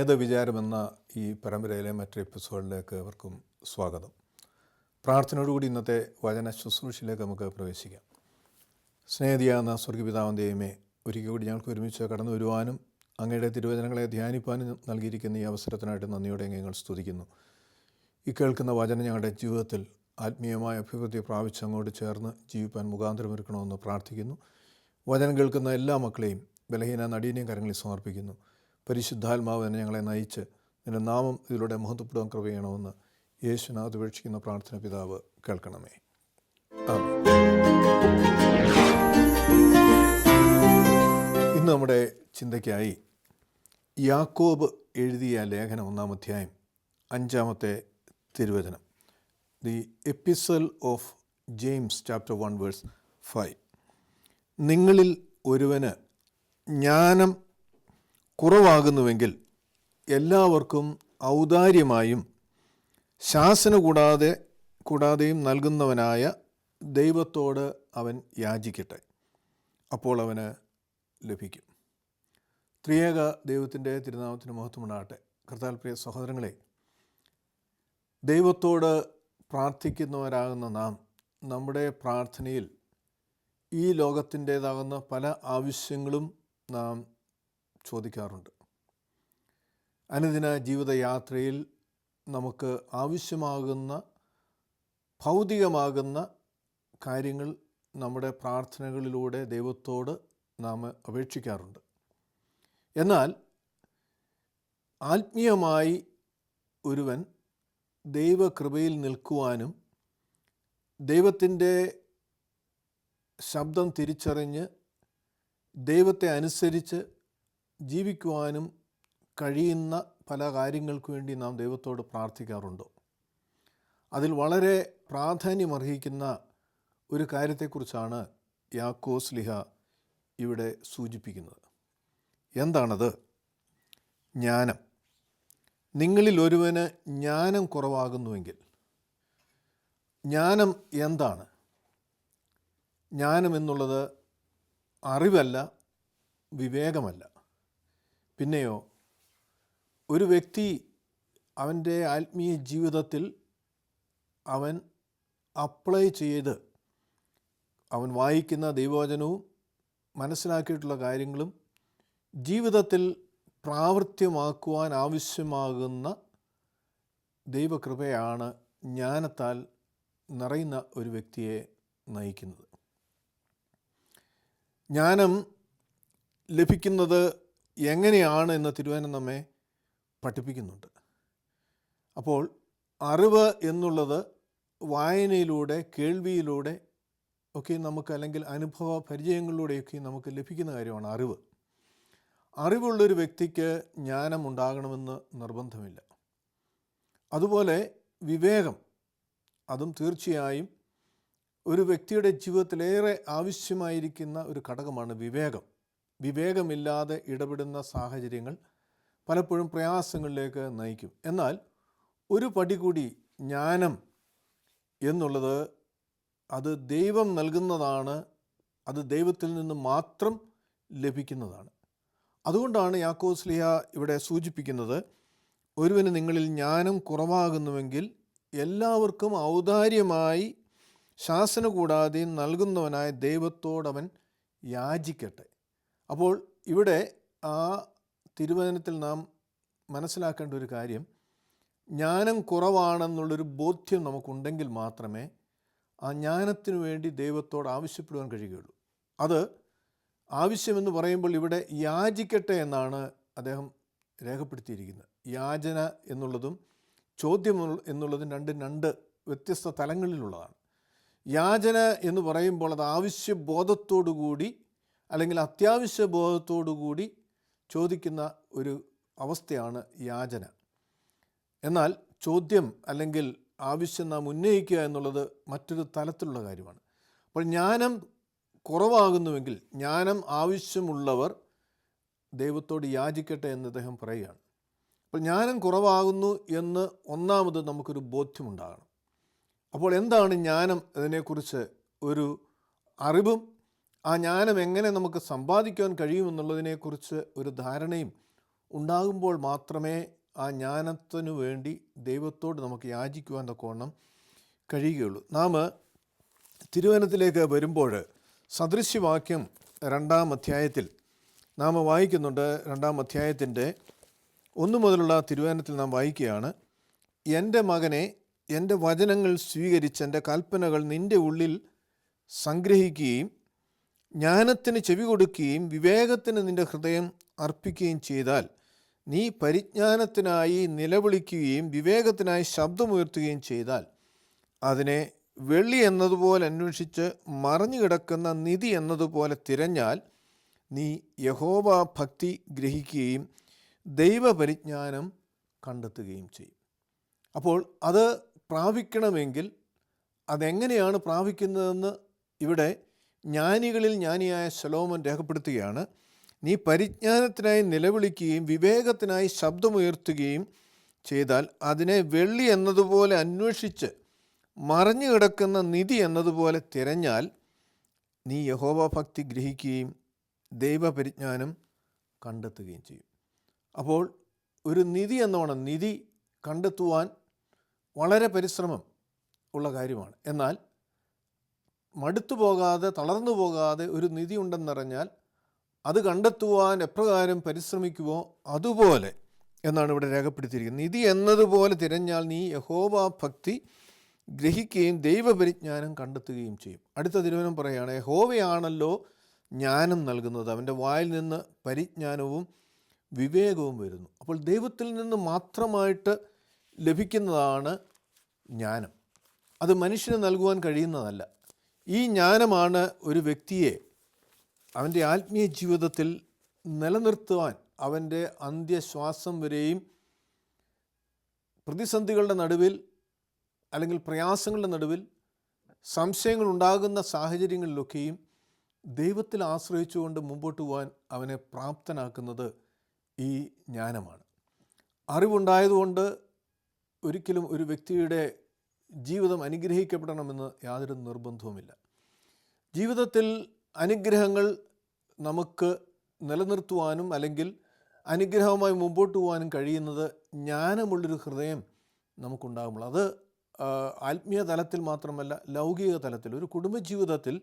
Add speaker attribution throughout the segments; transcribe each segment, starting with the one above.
Speaker 1: വേദവിചാരമെന്ന ഈ പരമ്പരയിലെ മറ്റൊരു എപ്പിസോഡിലേക്ക് അവർക്കും സ്വാഗതം. പ്രാർത്ഥനയോടുകൂടി ഇന്നത്തെ വചന ശുശ്രൂഷയിലേക്ക് നമുക്ക് പ്രവേശിക്കാം. സ്നേഹിയാകുന്ന സ്വർഗപിതാവിൻ്റെ ദൈവമേ, ഒരിക്കൽ കൂടി ഞങ്ങൾക്ക് ഒരുമിച്ച് കടന്നു വരുവാനും അങ്ങയുടെ തിരുവചനങ്ങളെ ധ്യാനിപ്പാനും നൽകിയിരിക്കുന്ന ഈ അവസരത്തിനായിട്ട് നന്ദിയോടെ ഞങ്ങൾ സ്തുതിക്കുന്നു. ഈ കേൾക്കുന്ന വചനം ഞങ്ങളുടെ ജീവിതത്തിൽ ആത്മീയമായ അഭിവൃദ്ധി പ്രാപിച്ച് അങ്ങോട്ട് ചേർന്ന് ജീവിപ്പാൻ മുഖാന്തരമൊരുക്കണമെന്ന് പ്രാർത്ഥിക്കുന്നു. വചനം കേൾക്കുന്ന എല്ലാ മക്കളെയും ബലഹീന നടീനെയും കരങ്ങളിൽ സമർപ്പിക്കുന്നു. പരിശുദ്ധാത്മാവ് തന്നെ ഞങ്ങളെ നയിച്ച് നിന്റെ നാമം ഇതിലൂടെ മഹത്വപ്പെടുവാൻ കൃപ ചെയ്യണമെന്ന് യേശുനാഥ് ഉപേക്ഷിക്കുന്ന പ്രാർത്ഥന പിതാവ് കേൾക്കണമേ. ആമേൻ. ഇന്ന് നമ്മുടെ ചിന്തയ്ക്കായി യാക്കോബ് എഴുതിയ ലേഖനം 1-ാം അധ്യായം 5-ാമത്തെ തിരുവചനം, the epistle of James chapter 1 verse 5. നിങ്ങളിൽ ഒരുവന് ജ്ഞാനം കുറവാകുന്നുവെങ്കിൽ എല്ലാവർക്കും ഔദാര്യമായും ശാസന കൂടാതെയും നൽകുന്നവനായ ദൈവത്തോട് അവൻ യാചിക്കട്ടെ, അപ്പോൾ അവന് ലഭിക്കും. ത്രിയേക ദൈവത്തിൻ്റെ തിരുനാമത്തിന് മഹത്വമുണ്ടാകട്ടെ. കർത്താവിൽ പ്രിയ സഹോദരങ്ങളെ, ദൈവത്തോട് പ്രാർത്ഥിക്കുന്നവരാകുന്ന നാം നമ്മുടെ പ്രാർത്ഥനയിൽ ഈ ലോകത്തിൻ്റേതാകുന്ന പല ആവശ്യങ്ങളും നാം ചോദിക്കാറുണ്ട്. അനുദിന ജീവിതയാത്രയിൽ നമുക്ക് ആവശ്യമാകുന്ന ഭൗതികമാകുന്ന കാര്യങ്ങൾ നമ്മുടെ പ്രാർത്ഥനകളിലൂടെ ദൈവത്തോട് നാം അപേക്ഷിക്കാറുണ്ട്. എന്നാൽ ആത്മീയമായി ഒരുവൻ ദൈവകൃപയിൽ നിൽക്കുവാനും ദൈവത്തിൻ്റെ ശബ്ദം തിരിച്ചറിഞ്ഞ് ദൈവത്തെ അനുസരിച്ച് ജീവിക്കുവാനും കഴിയുന്ന പല കാര്യങ്ങൾക്ക് വേണ്ടി നാം ദൈവത്തോട് പ്രാർത്ഥിക്കാറുണ്ടോ? അതിൽ വളരെ പ്രാധാന്യമർഹിക്കുന്ന ഒരു കാര്യത്തെക്കുറിച്ചാണ് യാക്കോബ് ശ്ലീഹ ഇവിടെ സൂചിപ്പിക്കുന്നത്. എന്താണത്? ജ്ഞാനം. നിങ്ങളിൽ ഒരുവന് ജ്ഞാനം കുറവാകുന്നുവെങ്കിൽ. ജ്ഞാനം എന്താണ്? ജ്ഞാനം എന്നുള്ളത് അറിവല്ല, വിവേകമല്ല. പിന്നെയോ, ഒരു വ്യക്തി അവൻ്റെ ആത്മീയ ജീവിതത്തിൽ അവൻ അപ്ലൈ ചെയ്ത് അവൻ വായിക്കുന്ന ദൈവവചനവും മനസ്സിലാക്കിയിട്ടുള്ള കാര്യങ്ങളും ജീവിതത്തിൽ പ്രാവർത്തികമാക്കുവാൻ ആവശ്യമാകുന്ന ദൈവകൃപയാണ് ജ്ഞാനത്താൽ നിറയുന്ന ഒരു വ്യക്തിയെ നയിക്കുന്നത്. ജ്ഞാനം ലഭിക്കുന്നത് എങ്ങനെയാണ് എന്ന തിരുവചനം നമ്മെ പഠിപ്പിക്കുന്നുണ്ട്. അപ്പോൾ അറിവ് എന്നുള്ളത് വായനയിലൂടെ, കേൾവിയിലൂടെ ഒക്കെ നമുക്ക്, അല്ലെങ്കിൽ അനുഭവ പരിചയങ്ങളിലൂടെയൊക്കെ നമുക്ക് ലഭിക്കുന്ന കാര്യമാണ് അറിവ്. അറിവുള്ളൊരു വ്യക്തിക്ക് ജ്ഞാനം ഉണ്ടാകണമെന്ന് നിർബന്ധമില്ല. അതുപോലെ വിവേകം, അതും തീർച്ചയായും ഒരു വ്യക്തിയുടെ ജീവിതത്തിലേറെ ആവശ്യമായിരിക്കുന്ന ഒരു ഘടകമാണ് വിവേകം. വിവേകമില്ലാതെ ഇടപെടുന്ന സാഹചര്യങ്ങൾ പലപ്പോഴും പ്രയാസങ്ങളിലേക്ക് നയിക്കും. എന്നാൽ ഒരു പടി കൂടി ജ്ഞാനം എന്നുള്ളത് അത് ദൈവം നൽകുന്നതാണ്, അത് ദൈവത്തിൽ നിന്ന് മാത്രം ലഭിക്കുന്നതാണ്. അതുകൊണ്ടാണ് യാക്കോബ് ശ്ലീഹ ഇവിടെ സൂചിപ്പിക്കുന്നത്, ഒരുവന് നിങ്ങളിൽ ജ്ഞാനം കുറവാകുന്നുവെങ്കിൽ എല്ലാവർക്കും ഔദാര്യമായി ശാസന കൂടാതെയും നൽകുന്നവനായ ദൈവത്തോടവൻ യാചിക്കട്ടെ. അപ്പോൾ ഇവിടെ ആ തിരുവചനത്തിൽ നാം മനസ്സിലാക്കേണ്ട ഒരു കാര്യം, ജ്ഞാനം കുറവാണെന്നുള്ളൊരു ബോധ്യം നമുക്കുണ്ടെങ്കിൽ മാത്രമേ ആ ജ്ഞാനത്തിനു വേണ്ടി ദൈവത്തോട് ആവശ്യപ്പെടുവാൻ കഴിയുകയുള്ളൂ. അത് ആവശ്യമെന്ന് പറയുമ്പോൾ ഇവിടെ യാചിക്കട്ടെ എന്നാണ് അദ്ദേഹം രേഖപ്പെടുത്തിയിരിക്കുന്നത്. യാചന എന്നുള്ളതും ചോദ്യം എന്നുള്ളതും രണ്ട് വ്യത്യസ്ത തലങ്ങളിലുള്ളതാണ്. യാചന എന്ന് പറയുമ്പോൾ അത് ആവശ്യബോധത്തോടു കൂടി, അല്ലെങ്കിൽ അത്യാവശ്യ ബോധത്തോടു കൂടി ചോദിക്കുന്ന ഒരു അവസ്ഥയാണ് യാചന. എന്നാൽ ചോദ്യം അല്ലെങ്കിൽ ആവശ്യം നാം ഉന്നയിക്കുക എന്നുള്ളത് മറ്റൊരു തലത്തിലുള്ള കാര്യമാണ്. അപ്പോൾ ജ്ഞാനം കുറവാകുന്നുവെങ്കിൽ, ജ്ഞാനം ആവശ്യമുള്ളവർ ദൈവത്തോട് യാചിക്കട്ടെ എന്ന് അദ്ദേഹം പറയുകയാണ്. അപ്പോൾ ജ്ഞാനം കുറവാകുന്നു എന്ന് ഒന്നാമത് നമുക്കൊരു ബോധ്യമുണ്ടാകണം. അപ്പോൾ എന്താണ് ജ്ഞാനം? അതിനെക്കുറിച്ച് ഒരു അറിവും ആ ജ്ഞാനം എങ്ങനെ നമുക്ക് സമ്പാദിക്കുവാൻ കഴിയുമെന്നുള്ളതിനെക്കുറിച്ച് ഒരു ധാരണയും ഉണ്ടാകുമ്പോൾ മാത്രമേ ആ ജ്ഞാനത്തിനു വേണ്ടി ദൈവത്തോട് നമുക്ക് യാചിക്കുവാൻ തക്കവണ്ണം കഴിയുകയുള്ളൂ. നാം തിരുവചനത്തിലേക്ക് വരുമ്പോൾ സദൃശ്യവാക്യം 2-ാം അധ്യായത്തിൽ നാം വായിക്കുന്നുണ്ട്. 2-ാം അധ്യായത്തിൻ്റെ 1 മുതലുള്ള തിരുവചനത്തിൽ നാം വായിക്കുകയാണ്: എൻ്റെ മകനെ, എൻ്റെ വചനങ്ങൾ സ്വീകരിച്ച് എൻ്റെ കൽപ്പനകൾ നിൻ്റെ ഉള്ളിൽ സംഗ്രഹിക്കുകയും ജ്ഞാനത്തിന് ചെവി കൊടുക്കുകയും വിവേകത്തിന് നിൻ്റെ ഹൃദയം അർപ്പിക്കുകയും ചെയ്താൽ നീ പരിജ്ഞാനത്തിനായി നിലവിളിക്കുകയും വിവേകത്തിനായി ശബ്ദമുയർത്തുകയും ചെയ്താൽ അതിനെ വെള്ളി എന്നതുപോലെ അന്വേഷിച്ച് മറഞ്ഞു കിടക്കുന്ന നിധി എന്നതുപോലെ തിരഞ്ഞാൽ നീ യഹോവ ഭക്തി ഗ്രഹിക്കുകയും ദൈവപരിജ്ഞാനം കണ്ടെത്തുകയും ചെയ്യും. അപ്പോൾ അത് പ്രാപിക്കണമെങ്കിൽ അതെങ്ങനെയാണ് പ്രാപിക്കുന്നതെന്ന് ഇവിടെ ജ്ഞാനികളിൽ ജ്ഞാനിയായ ശലോമോൻ രേഖപ്പെടുത്തുകയാണ്. നീ പരിജ്ഞാനത്തിനായി നിലവിളിക്കുകയും വിവേകത്തിനായി ശബ്ദമുയർത്തുകയും ചെയ്താൽ അതിനെ വെള്ളി എന്നതുപോലെ അന്വേഷിച്ച് മറഞ്ഞു കിടക്കുന്ന നിധി എന്നതുപോലെ തിരഞ്ഞാൽ നീ യഹോവ ഭക്തി ഗ്രഹിക്കുകയും ദൈവപരിജ്ഞാനം കണ്ടെത്തുകയും ചെയ്യും. അപ്പോൾ ഒരു നിധി എന്നോണം നിധി കണ്ടെത്തുവാൻ വളരെ പരിശ്രമം ഉള്ള കാര്യമാണ്. എന്നാൽ മടുത്തു പോകാതെ, തളർന്നു പോകാതെ ഒരു നിധി ഉണ്ടെന്നറിഞ്ഞാൽ അത് കണ്ടെത്തുവാൻ എപ്രകാരം പരിശ്രമിക്കുമോ അതുപോലെ എന്നാണ് ഇവിടെ രേഖപ്പെടുത്തിയിരിക്കുന്നത്. നിധി എന്നതുപോലെ തിരഞ്ഞാൽ നീ യഹോവ ഭക്തി ഗ്രഹിക്കുകയും ദൈവപരിജ്ഞാനം കണ്ടെത്തുകയും ചെയ്യും. അടുത്ത തിരുവചനം പറയുകയാണ്: യഹോവയാണല്ലോ ജ്ഞാനം നൽകുന്നത്, അവൻ്റെ വായിൽ നിന്ന് പരിജ്ഞാനവും വിവേകവും വരുന്നു. അപ്പോൾ ദൈവത്തിൽ നിന്ന് മാത്രമായിട്ട് ലഭിക്കുന്നതാണ് ജ്ഞാനം. അത് മനുഷ്യന് നൽകുവാൻ കഴിയുന്നതല്ല. ഈ ജ്ഞാനമാണ് ഒരു വ്യക്തിയെ അവൻ്റെ ആത്മീയ ജീവിതത്തിൽ നിലനിർത്തുവാൻ, അവൻ്റെ അന്ത്യശ്വാസം വരെയും പ്രതിസന്ധികളുടെ നടുവിൽ അല്ലെങ്കിൽ പ്രയാസങ്ങളുടെ നടുവിൽ സംശയങ്ങളുണ്ടാകുന്ന സാഹചര്യങ്ങളിലൊക്കെയും ദൈവത്തിൽ ആശ്രയിച്ചുകൊണ്ട് മുമ്പോട്ട് പോകാൻ അവനെ പ്രാപ്തനാക്കുന്നത് ഈ ജ്ഞാനമാണ്. അറിവുണ്ടായതുകൊണ്ട് ഒരിക്കലും ഒരു വ്യക്തിയുടെ ജീവിതം അനുഗ്രഹിക്കപ്പെടണമെന്ന് യാതൊരു നിർബന്ധവുമില്ല. ജീവിതത്തിൽ അനുഗ്രഹങ്ങൾ നമുക്ക് നിലനിർത്തുവാനും അല്ലെങ്കിൽ അനുഗ്രഹമായി മുമ്പോട്ട് പോകാനും കഴിയുന്നത് ജ്ഞാനമുള്ളൊരു ഹൃദയം നമുക്കുണ്ടാകുമ്പോൾ. അത് ആത്മീയ തലത്തിൽ മാത്രമല്ല, ലൗകിക തലത്തിൽ, ഒരു കുടുംബജീവിതത്തിൽ,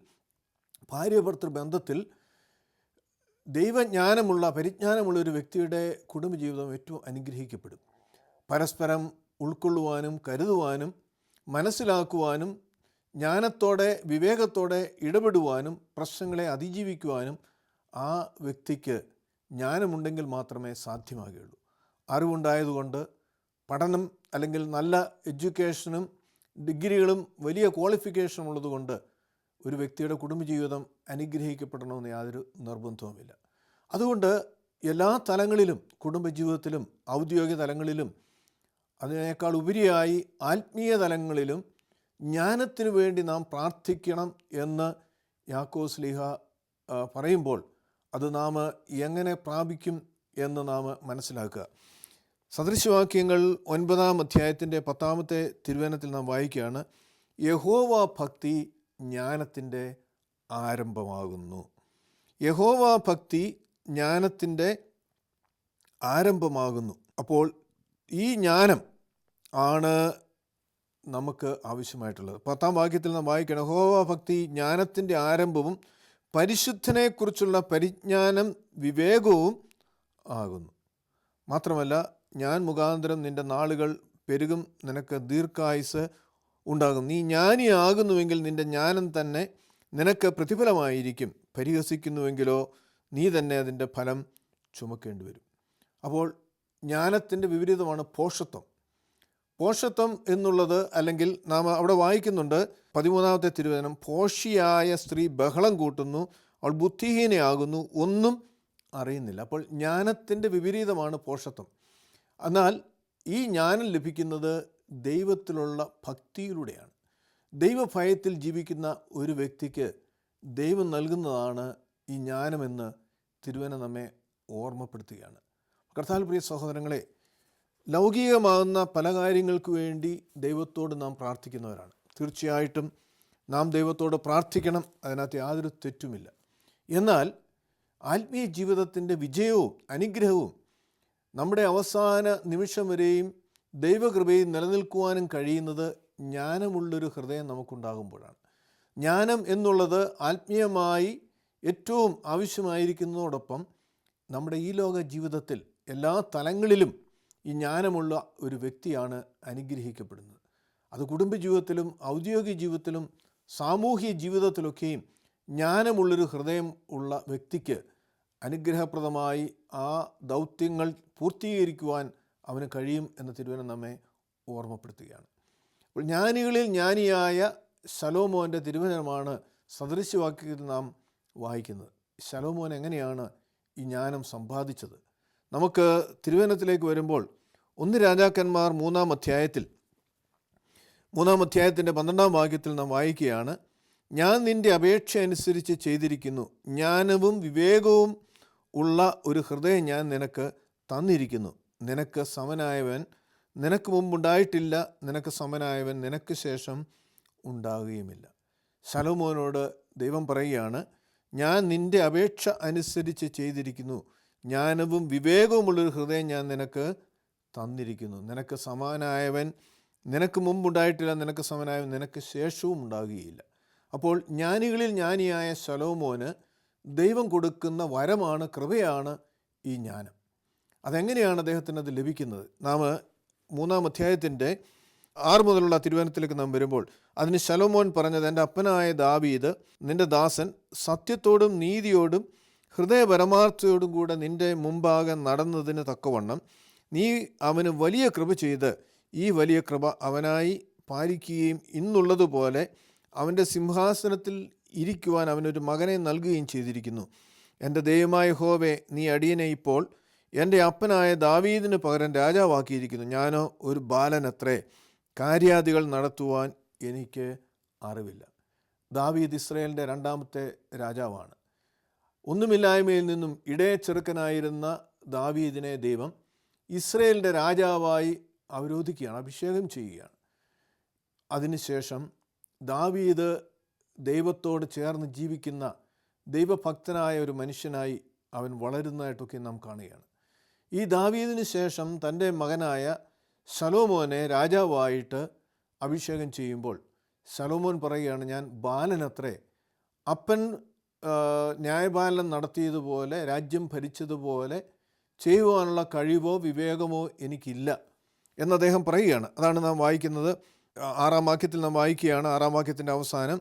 Speaker 1: ഭാര്യ-ഭർത്തൃ ബന്ധത്തിൽ ദൈവജ്ഞാനമുള്ള, പരിജ്ഞാനമുള്ള ഒരു വ്യക്തിയുടെ കുടുംബജീവിതം ഏറ്റവും അനുഗ്രഹിക്കപ്പെടും. പരസ്പരം ഉൾക്കൊള്ളുവാനും കരുതുവാനും മനസ്സിലാക്കുവാനും ജ്ഞാനത്തോടെ വിവേകത്തോടെ ഇടപെടുവാനും പ്രശ്നങ്ങളെ അതിജീവിക്കുവാനും ആ വ്യക്തിക്ക് ജ്ഞാനമുണ്ടെങ്കിൽ മാത്രമേ സാധ്യമാകുകയുള്ളൂ. അറിവുണ്ടായതുകൊണ്ട്, പഠനം അല്ലെങ്കിൽ നല്ല എഡ്യൂക്കേഷനും ഡിഗ്രികളും വലിയ ക്വാളിഫിക്കേഷനും ഉള്ളതുകൊണ്ട് ഒരു വ്യക്തിയുടെ കുടുംബജീവിതം അനുഗ്രഹിക്കപ്പെടണമെന്ന് യാതൊരു നിർബന്ധവുമില്ല. അതുകൊണ്ട് എല്ലാ തലങ്ങളിലും, കുടുംബജീവിതത്തിലും ഔദ്യോഗിക തലങ്ങളിലും അതിനേക്കാൾ ഉപരിയായി ആത്മീയ തലങ്ങളിലും ജ്ഞാനത്തിനു വേണ്ടി നാം പ്രാർത്ഥിക്കണം എന്ന് യാക്കോബ് ശ്ലീഹ പറയുമ്പോൾ അത് നാം എങ്ങനെ പ്രാപിക്കും എന്ന് നാം മനസ്സിലാക്കുക. സദൃശവാക്യങ്ങൾ 9-ാം അധ്യായത്തിൻ്റെ 10-ാമത്തെ തിരുവചനത്തിൽ നാം വായിക്കുകയാണ്: യഹോവ ഭക്തി ജ്ഞാനത്തിൻ്റെ ആരംഭമാകുന്നു. യഹോവ ഭക്തി ജ്ഞാനത്തിൻ്റെ ആരംഭമാകുന്നു. അപ്പോൾ ഈ ജ്ഞാനം ആണ് നമുക്ക് ആവശ്യമായിട്ടുള്ളത്. 10-ാം വാക്യത്തിൽ നാം വായിക്കണം: യഹോവ ഭക്തി ജ്ഞാനത്തിൻ്റെ ആരംഭവും പരിശുദ്ധനെക്കുറിച്ചുള്ള പരിജ്ഞാനം വിവേകവും ആകുന്നു. മാത്രമല്ല, ഞാൻ മുഖാന്തരം നിൻ്റെ നാളുകൾ പെരുകും, നിനക്ക് ദീർഘായുസ് ഉണ്ടാകും. നീ ജ്ഞാനിയാകുന്നുവെങ്കിൽ നിൻ്റെ ജ്ഞാനം തന്നെ നിനക്ക് പ്രതിഫലമായിരിക്കും. പരിഹസിക്കുന്നുവെങ്കിലോ നീ തന്നെ അതിൻ്റെ ഫലം ചുമക്കേണ്ടി വരും. അപ്പോൾ ജ്ഞാനത്തിൻ്റെ വിപരീതമാണ് പോഷത്വം. പോഷത്വം എന്നുള്ളത്, അല്ലെങ്കിൽ നാം അവിടെ വായിക്കുന്നുണ്ട് 13-ാമത്തെ തിരുവചനം: പോഷിയായ സ്ത്രീ ബഹളം കൂട്ടുന്നു, അവൾ ബുദ്ധിഹീനയാകുന്നു, ഒന്നും അറിയുന്നില്ല. അപ്പോൾ ജ്ഞാനത്തിൻ്റെ വിപരീതമാണ് പോഷത്വം. എന്നാൽ ഈ ജ്ഞാനം ലഭിക്കുന്നത് ദൈവത്തിലുള്ള ഭക്തിയിലൂടെയാണ്. ദൈവഭയത്തിൽ ജീവിക്കുന്ന ഒരു വ്യക്തിക്ക് ദൈവം നൽകുന്നതാണ് ഈ ജ്ഞാനമെന്ന് തിരുവചനം നമ്മെ ഓർമ്മപ്പെടുത്തുകയാണ്. കർത്താവിൽ പ്രിയ സഹോദരങ്ങളെ, ലൗകികമാകുന്ന പല കാര്യങ്ങൾക്ക് വേണ്ടി ദൈവത്തോട് നാം പ്രാർത്ഥിക്കുന്നവരാണ്. തീർച്ചയായിട്ടും നാം ദൈവത്തോട് പ്രാർത്ഥിക്കണം, അതിനകത്ത് യാതൊരു തെറ്റുമില്ല. എന്നാൽ ആത്മീയ ജീവിതത്തിൻ്റെ വിജയവും അനുഗ്രഹവും നമ്മുടെ അവസാന നിമിഷം വരെയും ദൈവകൃപയിൽ നിലനിൽക്കുവാനും കഴിയുന്നത് ജ്ഞാനമുള്ളൊരു ഹൃദയം നമുക്കുണ്ടാകുമ്പോഴാണ്. ജ്ഞാനം എന്നുള്ളത് ആത്മീയമായി ഏറ്റവും ആവശ്യമായിരിക്കുന്നതോടൊപ്പം നമ്മുടെ ഈ ലോക ജീവിതത്തിൽ എല്ലാ തലങ്ങളിലും ഈ ജ്ഞാനമുള്ള ഒരു വ്യക്തിയാണ് അനുഗ്രഹിക്കപ്പെടുന്നത്. അത് കുടുംബജീവിതത്തിലും ഔദ്യോഗിക ജീവിതത്തിലും സാമൂഹിക ജീവിതത്തിലൊക്കെയും ജ്ഞാനമുള്ളൊരു ഹൃദയം ഉള്ള വ്യക്തിക്ക് അനുഗ്രഹപ്രദമായി ആ ദൗത്യങ്ങൾ പൂർത്തീകരിക്കുവാൻ അവന് കഴിയും എന്ന തിരുവചനം നമ്മെ ഓർമ്മപ്പെടുത്തുകയാണ്. അപ്പോൾ ജ്ഞാനികളിൽ ജ്ഞാനിയായ ശലോമോൻ്റെ തിരുവചനമാണ് സദൃശവാക്യത്തിൽ നാം വായിക്കുന്നത്. ശലോമോൻ എങ്ങനെയാണ് ഈ ജ്ഞാനം സമ്പാദിച്ചത്? നമുക്ക് തിരുവചനത്തിലേക്ക് വരുമ്പോൾ 1 രാജാക്കന്മാർ 3-ാം അധ്യായത്തിൻ്റെ 12-ാം വാക്യത്തിൽ നാം വായിക്കുകയാണ്, ഞാൻ നിൻ്റെ അപേക്ഷ അനുസരിച്ച് ചെയ്തിരിക്കുന്നു, ജ്ഞാനവും വിവേകവും ഉള്ള ഒരു ഹൃദയം ഞാൻ നിനക്ക് തന്നിരിക്കുന്നു. നിനക്ക് സമനായവൻ നിനക്ക് മുമ്പുണ്ടായിട്ടില്ല, നിനക്ക് സമനായവൻ നിനക്ക് ശേഷം ഉണ്ടാകുകയുമില്ല. ശലോമോനോട് ദൈവം പറയുകയാണ്, ഞാൻ നിൻ്റെ അപേക്ഷ അനുസരിച്ച് ചെയ്തിരിക്കുന്നു, ജ്ഞാനവും വിവേകവുമുള്ളൊരു ഹൃദയം ഞാൻ നിനക്ക് തന്നിരിക്കുന്നു. നിനക്ക് സമാനായവൻ നിനക്ക് മുമ്പുണ്ടായിട്ടില്ല, നിനക്ക് സമനായവൻ നിനക്ക് ശേഷവും ഉണ്ടാകുകയില്ല. അപ്പോൾ ജ്ഞാനികളിൽ ജ്ഞാനിയായ ശലോമോന് ദൈവം കൊടുക്കുന്ന വരമാണ്, കൃപയാണ് ഈ ജ്ഞാനം. അതെങ്ങനെയാണ് അദ്ദേഹത്തിന് അത് ലഭിക്കുന്നത്? നാം 3-ാം അധ്യായത്തിൻ്റെ 6 മുതലുള്ള തിരുവചനത്തിലേക്ക് നാം വരുമ്പോൾ അതിന് ശലോമോൻ പറഞ്ഞത്, എൻ്റെ അപ്പനായ ദാവീദ് നിൻ്റെ ദാസൻ സത്യത്തോടും നീതിയോടും ഹൃദയപരമാർത്ഥയോടും കൂടെ നിൻ്റെ മുമ്പാകെ നടന്നതിന് തക്കവണ്ണം നീ അവന് വലിയ കൃപ ചെയ്ത് ഈ വലിയ കൃപ അവനായി പാലിക്കുകയും ഇന്നുള്ളതുപോലെ അവൻ്റെ സിംഹാസനത്തിൽ ഇരിക്കുവാൻ അവനൊരു മകനെ നൽകുകയും ചെയ്തിരിക്കുന്നു. എൻ്റെ ദൈവമായ യഹോവേ, നീ അടിയനെ ഇപ്പോൾ എൻ്റെ അപ്പനായ ദാവീദിന് പകരം രാജാവാക്കിയിരിക്കുന്നു. ഞാനോ ഒരു ബാലനത്രേ, കാര്യാദികൾ നടത്തുവാൻ എനിക്ക് അറിവില്ല. ദാവീദ് ഇസ്രായേലിൻ്റെ 2-ാമത്തെ രാജാവാണ്. ഒന്നുമില്ലായ്മയിൽ നിന്നും ഇടയ ചെറുക്കനായിരുന്ന ദാവീദിനെ ദൈവം ഇസ്രായേലിൻ്റെ രാജാവായി അവരോധിക്കുകയാണ്, അഭിഷേകം ചെയ്യുകയാണ്. അതിനുശേഷം ദാവീദ് ദൈവത്തോട് ചേർന്ന് ജീവിക്കുന്ന ദൈവഭക്തനായ ഒരു മനുഷ്യനായി അവൻ വളരുന്നതായിട്ടൊക്കെ നാം കാണുകയാണ്. ഈ ദാവീദിന് ശേഷം തൻ്റെ മകനായ ശലോമോനെ രാജാവായിട്ട് അഭിഷേകം ചെയ്യുമ്പോൾ ശലോമോൻ പറയുകയാണ്, ഞാൻ ബാലനത്രേ, അപ്പൻ ന്യായപാലനം നടത്തിയതുപോലെ രാജ്യം ഭരിച്ചതുപോലെ ചെയ്യുവാനുള്ള കഴിവോ വിവേകമോ എനിക്കില്ല എന്ന് അദ്ദേഹം പറയുകയാണ്. അതാണ് നാം വായിക്കുന്നത്. 6-ാം വാക്യത്തിൽ നാം വായിക്കുകയാണ്, 6-ാം വാക്യത്തിൻ്റെ അവസാനം,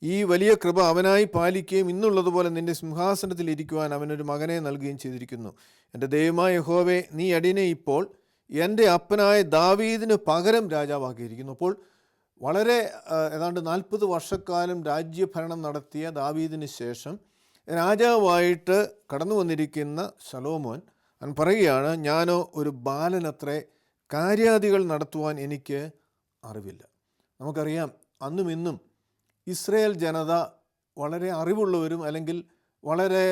Speaker 1: ഈ വലിയ കൃപ അവനായി പാലിക്കുകയും ഇന്നുള്ളതുപോലെ നിൻ്റെ സിംഹാസനത്തിൽ ഇരിക്കുവാൻ അവനൊരു മകനെ നൽകുകയും ചെയ്തിരിക്കുന്നു. എൻ്റെ ദൈവമായ യഹോവേ, നീ അടിയനെ ഇപ്പോൾ എൻ്റെ അപ്പനായ ദാവീദിന് പകരം രാജാവാക്കിയിരിക്കുന്നു. അപ്പോൾ വളരെ ഏതാണ്ട് 40 വർഷക്കാലം രാജ്യഭരണം നടത്തിയ ദാവീദിന് ശേഷം രാജാവായിട്ട് കടന്നു വന്നിരിക്കുന്ന ശലോമോൻ അവൻ പറയുകയാണ്, ഞാനോ ഒരു ബാലനത്രേ, കാര്യാദികൾ നടത്തുവാൻ എനിക്ക് അറിവില്ല. നമുക്കറിയാം, അന്നും ഇന്നും ഇസ്രായേൽ ജനത വളരെ അറിവുള്ളവരും അല്ലെങ്കിൽ വളരെ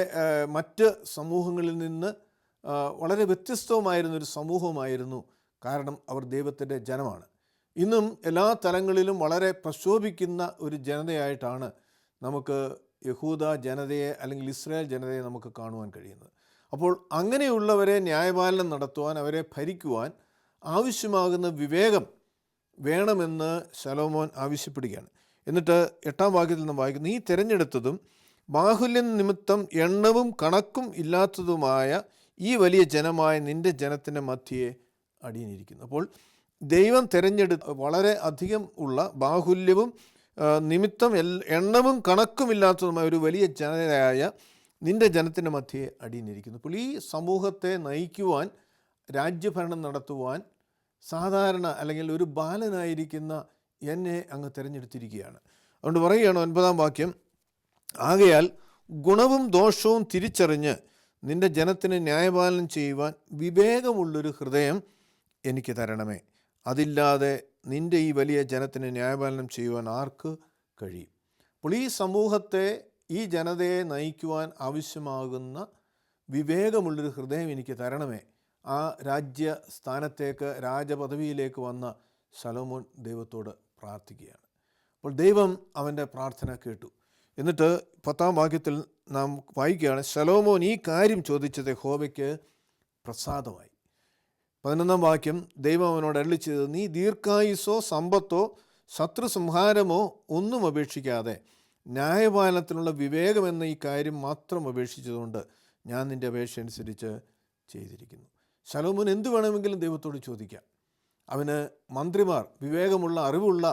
Speaker 1: മറ്റ് സമൂഹങ്ങളിൽ നിന്ന് വളരെ വ്യത്യസ്തവുമായിരുന്നൊരു സമൂഹമായിരുന്നു. കാരണം അവർ ദൈവത്തിൻ്റെ ജനമാണ്. ഇന്നും എല്ലാ തലങ്ങളിലും വളരെ പ്രശോഭിക്കുന്ന ഒരു ജനതയായിട്ടാണ് നമുക്ക് യഹൂദ ജനതയെ അല്ലെങ്കിൽ ഇസ്രായേൽ ജനതയെ നമുക്ക് കാണുവാൻ കഴിയുന്നത്. അപ്പോൾ അങ്ങനെയുള്ളവരെ ന്യായപാലനം നടത്തുവാൻ, അവരെ ഭരിക്കുവാൻ ആവശ്യമാകുന്ന വിവേകം വേണമെന്ന് ശലോമോൻ ആവശ്യപ്പെടുകയാണ്. എന്നിട്ട് 8-ാം വാക്യത്തിൽ നാം വായിക്കുന്നു, നീ തിരഞ്ഞെടുത്തതും ബാഹുല്യം നിമിത്തം എണ്ണവും കണക്കും ഇല്ലാത്തതുമായ ഈ വലിയ ജനമായ നിൻ്റെ ജനത്തിൻ്റെ മധ്യയെ അടിയനിരിക്കുന്നു. അപ്പോൾ ദൈവം തിരഞ്ഞെടുത്ത് വളരെ അധികം ഉള്ള ബാഹുല്യവും നിമിത്തം എണ്ണവും കണക്കുമില്ലാത്തതുമായ ഒരു വലിയ ജനതയായ നിൻ്റെ ജനത്തിൻ്റെ മധ്യയെ അടിയനിരിക്കുന്നു. അപ്പോൾ ഈ സമൂഹത്തെ നയിക്കുവാൻ, രാജ്യഭരണം നടത്തുവാൻ സാധാരണ അല്ലെങ്കിൽ ഒരു ബാലനായിരിക്കുന്ന എന്നെ അങ്ങ് തിരഞ്ഞെടുത്തിരിക്കുകയാണ്. അതുകൊണ്ട് പറയുകയാണ് 9-ാം വാക്യം, ആകയാൽ ഗുണവും ദോഷവും തിരിച്ചറിഞ്ഞ് നിൻ്റെ ജനത്തിന് ന്യായപാലനം ചെയ്യുവാൻ വിവേകമുള്ളൊരു ഹൃദയം എനിക്ക് തരണമേ. അതില്ലാതെ നിൻ്റെ ഈ വലിയ ജനത്തിന് ന്യായപാലനം ചെയ്യുവാൻ ആർക്ക് കഴിയും? അപ്പോൾ ഈ സമൂഹത്തെ, ഈ ജനതയെ നയിക്കുവാൻ ആവശ്യമാകുന്ന വിവേകമുള്ളൊരു ഹൃദയം എനിക്ക് തരണമേ. ആ രാജ്യസ്ഥാനത്തേക്ക്, രാജപദവിയിലേക്ക് വന്ന ശലോമോൻ ദൈവത്തോട് പ്രാർത്ഥിക്കുകയാണ്. അപ്പോൾ ദൈവം അവൻ്റെ പ്രാർത്ഥന കേട്ടു. എന്നിട്ട് 10-ാം വാക്യത്തിൽ നാം വായിക്കുകയാണ്, ശലോമോൻ ഈ കാര്യം ചോദിച്ചത് യഹോവയ്ക്ക് പ്രസാദമായി. 11 വാക്യം, ദൈവം അവനോട് അരുളിച്ചെയ്തു, നീ ദീർഘായുസ്സോ സമ്പത്തോ ശത്രുസംഹാരമോ ഒന്നും അപേക്ഷിക്കാതെ ന്യായപാലനത്തിനുള്ള വിവേകമെന്ന ഈ കാര്യം മാത്രം അപേക്ഷിച്ചതുകൊണ്ട് ഞാൻ നിൻ്റെ അപേക്ഷ അനുസരിച്ച് ചെയ്തിരിക്കുന്നു. ശലോമോൻ എന്ത് വേണമെങ്കിലും ദൈവത്തോട് ചോദിക്കാം. അവന് മന്ത്രിമാർ, വിവേകമുള്ള, അറിവുള്ള,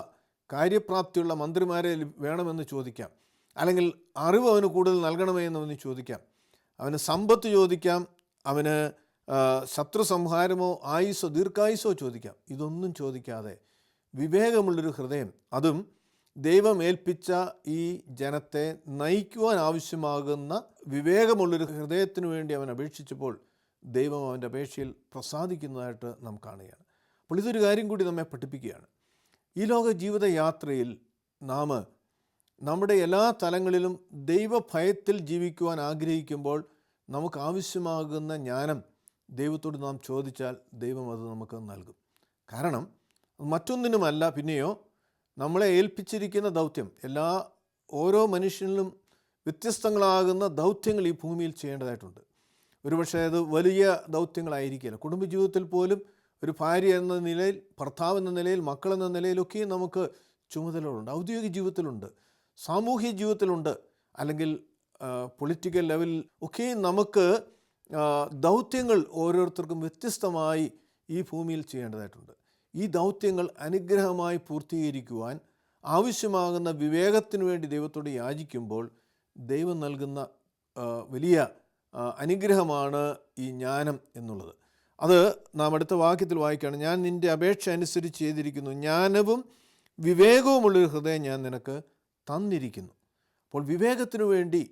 Speaker 1: കാര്യപ്രാപ്തിയുള്ള മന്ത്രിമാരെ വേണമെന്ന് ചോദിക്കാം. അല്ലെങ്കിൽ അറിവ് അവന് കൂടുതൽ നൽകണമേ എന്നവന് ചോദിക്കാം. അവന് സമ്പത്ത് ചോദിക്കാം. അവന് ശത്രുസംഹാരമോ ആയുസ്സോ ദീർഘായുസ്സോ ചോദിക്കാം. ഇതൊന്നും ചോദിക്കാതെ വിവേകമുള്ളൊരു ഹൃദയം, അതും ദൈവം ഏൽപ്പിച്ച ഈ ജനത്തെ നയിക്കുവാൻ ആവശ്യമാകുന്ന വിവേകമുള്ളൊരു ഹൃദയത്തിനു വേണ്ടി അവൻ അപേക്ഷിച്ചപ്പോൾ ദൈവം അവൻ്റെ അപേക്ഷയിൽ പ്രസാദിക്കുന്നതായിട്ട് നാം കാണുകയാണ്. അപ്പോൾ ഇതൊരു കാര്യം കൂടി നമ്മെ പഠിപ്പിക്കുകയാണ്. ഈ ലോക ജീവിതയാത്രയിൽ നാം നമ്മുടെ എല്ലാ തലങ്ങളിലും ദൈവഭയത്തിൽ ജീവിക്കുവാൻ ആഗ്രഹിക്കുമ്പോൾ നമുക്ക് ആവശ്യമാകുന്ന ജ്ഞാനം ദൈവത്തോട് നാം ചോദിച്ചാൽ ദൈവം അത് നമുക്ക് നൽകും. കാരണം മറ്റൊന്നിനുമല്ല, പിന്നെയോ നമ്മളെ ഏൽപ്പിച്ചിരിക്കുന്ന ദൗത്യം, ഓരോ മനുഷ്യനിലും വ്യത്യസ്തങ്ങളാകുന്ന ദൗത്യങ്ങൾ ഈ ഭൂമിയിൽ ചെയ്യേണ്ടതായിട്ടുണ്ട്. ഒരുപക്ഷെ അത് വലിയ ദൗത്യങ്ങളായിരിക്കില്ല. കുടുംബജീവിതത്തിൽ പോലും ഒരു ഭാര്യ എന്ന നിലയിൽ, ഭർത്താവ് എന്ന നിലയിൽ, മക്കളെന്ന നിലയിലൊക്കെയും നമുക്ക് ചുമതലകളുണ്ട്. ഔദ്യോഗിക ജീവിതത്തിലുണ്ട്, സാമൂഹ്യ ജീവിതത്തിലുണ്ട്, അല്ലെങ്കിൽ പൊളിറ്റിക്കൽ ലെവലിൽ ഒക്കെയും നമുക്ക് ദൗത്യങ്ങൾ ഓരോരുത്തർക്കും വ്യത്യസ്തമായി ഈ ഭൂമിയിൽ ചെയ്യേണ്ടതായിട്ടുണ്ട്. ഈ ദൗത്യങ്ങൾ അനുഗ്രഹമായി പൂർത്തീകരിക്കുവാൻ ആവശ്യമാകുന്ന വിവേകത്തിനു വേണ്ടി ദൈവത്തോട് യാചിക്കുമ്പോൾ ദൈവം നൽകുന്ന വലിയ അനുഗ്രഹമാണ് ഈ ജ്ഞാനം എന്നുള്ളത്. അത് നാം അടുത്ത വാക്യത്തിൽ വായിക്കുകയാണ്, ഞാൻ നിൻ്റെ അപേക്ഷ അനുസരിച്ച് ചെയ്തിരിക്കുന്നു, ജ്ഞാനവും വിവേകവുമുള്ളൊരു ഹൃദയം ഞാൻ നിനക്ക് തന്നിരിക്കുന്നു. അപ്പോൾ വിവേകത്തിനു വേണ്ടി